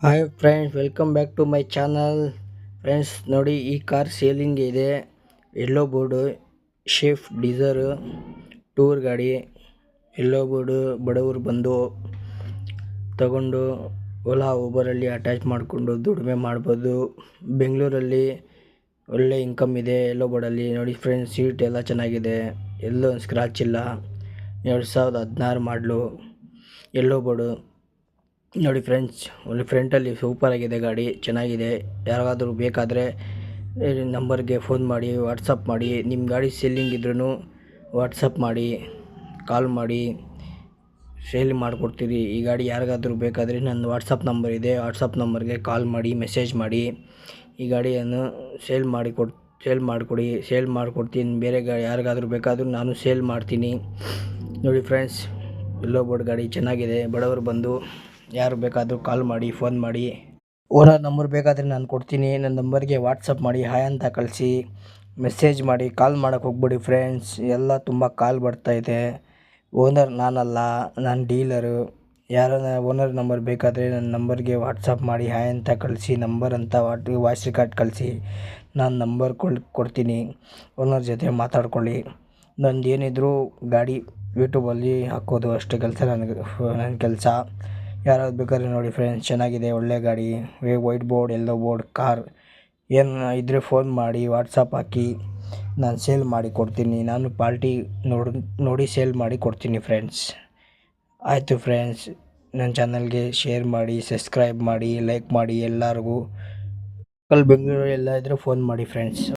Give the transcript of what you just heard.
Hi friends, welcome back to my channel. Friends ನೋಡಿ, ಈ car selling ಇದೆ. ಎಲ್ಲೋ ಬೋರ್ಡು, ಶಿಫ್ಟ್ ಡಿಸೈರ್ ಟೂರ್ ಗಾಡಿ. ಎಲ್ಲೋ ಬೋರ್ಡು ಬಡವರು ಬಂದು ತಗೊಂಡು ಓಲಾ ಊಬರಲ್ಲಿ ಅಟ್ಯಾಚ್ ಮಾಡಿಕೊಂಡು ದುಡಿಮೆ ಮಾಡ್ಬೋದು. ಬೆಂಗಳೂರಲ್ಲಿ ಒಳ್ಳೆ ಇನ್ಕಮ್ ಇದೆ ಎಲ್ಲೋ ಬೋರ್ಡಲ್ಲಿ. ನೋಡಿ ಫ್ರೆಂಡ್ಸ್, ಸೀಟ್ ಎಲ್ಲ ಚೆನ್ನಾಗಿದೆ, ಎಲ್ಲೂ ಸ್ಕ್ರಾಚ್ ಇಲ್ಲ. 2016 ಮಾಡಲು ಎಲ್ಲೋ ಬೋರ್ಡು. ನೋಡಿ ಫ್ರೆಂಡ್ಸ್, ಒಳ್ಳೆ ಫ್ರಂಟಲ್ಲಿ ಸೂಪರ್ ಆಗಿದೆ ಗಾಡಿ, ಚೆನ್ನಾಗಿದೆ. ಯಾರಿಗಾದರೂ ಬೇಕಾದರೆ ನಂಬರ್ಗೆ ಫೋನ್ ಮಾಡಿ, ವಾಟ್ಸಪ್ ಮಾಡಿ. ನಿಮ್ಮ ಗಾಡಿ ಸೆಲ್ಲಿಂಗ್ ಇದ್ರೂ ವಾಟ್ಸಪ್ ಮಾಡಿ, ಕಾಲ್ ಮಾಡಿ, ಸೇಲ್ ಮಾಡಿಕೊಡ್ತೀರಿ. ಈ ಗಾಡಿ ಯಾರಿಗಾದರೂ ಬೇಕಾದರೆ ನನ್ನ ವಾಟ್ಸಪ್ ನಂಬರ್ ಇದೆ, ವಾಟ್ಸಪ್ ನಂಬರ್ಗೆ ಕಾಲ್ ಮಾಡಿ, ಮೆಸೇಜ್ ಮಾಡಿ. ಈ ಗಾಡಿಯನ್ನು ಸೇಲ್ ಮಾಡಿಕೊಡಿ. ಸೇಲ್ ಮಾಡಿಕೊಡ್ತೀನಿ. ಬೇರೆ ಗಾಡಿ ಯಾರಿಗಾದರೂ ಬೇಕಾದರೂ ನಾನು ಸೇಲ್ ಮಾಡ್ತೀನಿ. ನೋಡಿ ಫ್ರೆಂಡ್ಸ್, ಎಲ್ಲೋ ಬೋರ್ಡ್ ಗಾಡಿ ಚೆನ್ನಾಗಿದೆ. ಬಡವರು ಬಂದು ಯಾರು ಬೇಕಾದರೂ ಕಾಲ್ ಮಾಡಿ, ಫೋನ್ ಮಾಡಿ. ಓನರ್ ನಂಬರ್ ಬೇಕಾದರೆ ನಾನು ಕೊಡ್ತೀನಿ. ನನ್ನ ನಂಬರ್ಗೆ ವಾಟ್ಸಪ್ ಮಾಡಿ, ಹಾಯ್ ಅಂತ ಕಳಿಸಿ, ಮೆಸೇಜ್ ಮಾಡಿ. ಕಾಲ್ ಮಾಡೋಕ್ಕೆ ಹೋಗ್ಬೇಡಿ ಫ್ರೆಂಡ್ಸ್, ಎಲ್ಲ ತುಂಬ ಕಾಲ್ ಬರ್ತಾಯಿದೆ. ಓನರ್ ನಾನಲ್ಲ, ನಾನು ಡೀಲರು. ಯಾರನ್ನ ಓನರ್ ನಂಬರ್ ಬೇಕಾದರೆ ನನ್ನ ನಂಬರ್ಗೆ ವಾಟ್ಸಪ್ ಮಾಡಿ, ಹಾಯ್ ಅಂತ ಕಳಿಸಿ, ನಂಬರ್ ಅಂತ ವಾಯ್ಸ್ ರೆಕಾರ್ಡ್ ಕಳಿಸಿ. ನಾನು ನಂಬರ್ ಕೊಡ್ತೀನಿ, ಓನರ್ ಜೊತೆ ಮಾತಾಡ್ಕೊಳ್ಳಿ. ನಂದು ಏನಿದ್ರು ಗಾಡಿ ಯೂಟ್ಯೂಬಲ್ಲಿ ಹಾಕೋದು ಅಷ್ಟೇ ಕೆಲಸ, ನನ್ನ ಕೆಲಸ. ಯಾರಾದ್ರು ಬೇಕಾದ್ರೆ ನೋಡಿ ಫ್ರೆಂಡ್ಸ್, ಚೆನ್ನಾಗಿದೆ, ಒಳ್ಳೆ ಗಾಡಿ. ವೈಟ್ ಬೋರ್ಡ್, ಎಲ್ಲೋ ಬೋರ್ಡ್ ಕಾರ್ ಏನು ಇದ್ದರೆ ಫೋನ್ ಮಾಡಿ, ವಾಟ್ಸಪ್ ಹಾಕಿ, ನಾನು ಸೇಲ್ ಮಾಡಿ ಕೊಡ್ತೀನಿ. ನಾನು ಪಾರ್ಟಿ ನೋಡಿ ಸೇಲ್ ಮಾಡಿ ಕೊಡ್ತೀನಿ ಫ್ರೆಂಡ್ಸ್. ಆಯಿತು ಫ್ರೆಂಡ್ಸ್, ನನ್ನ ಚಾನಲ್ಗೆ ಶೇರ್ ಮಾಡಿ, ಸಬ್ಸ್ಕ್ರೈಬ್ ಮಾಡಿ, ಲೈಕ್ ಮಾಡಿ. ಎಲ್ಲರಿಗೂ ಬೆಂಗಳೂರು ಎಲ್ಲ ಇದ್ದರೆ ಫೋನ್ ಮಾಡಿ ಫ್ರೆಂಡ್ಸ್.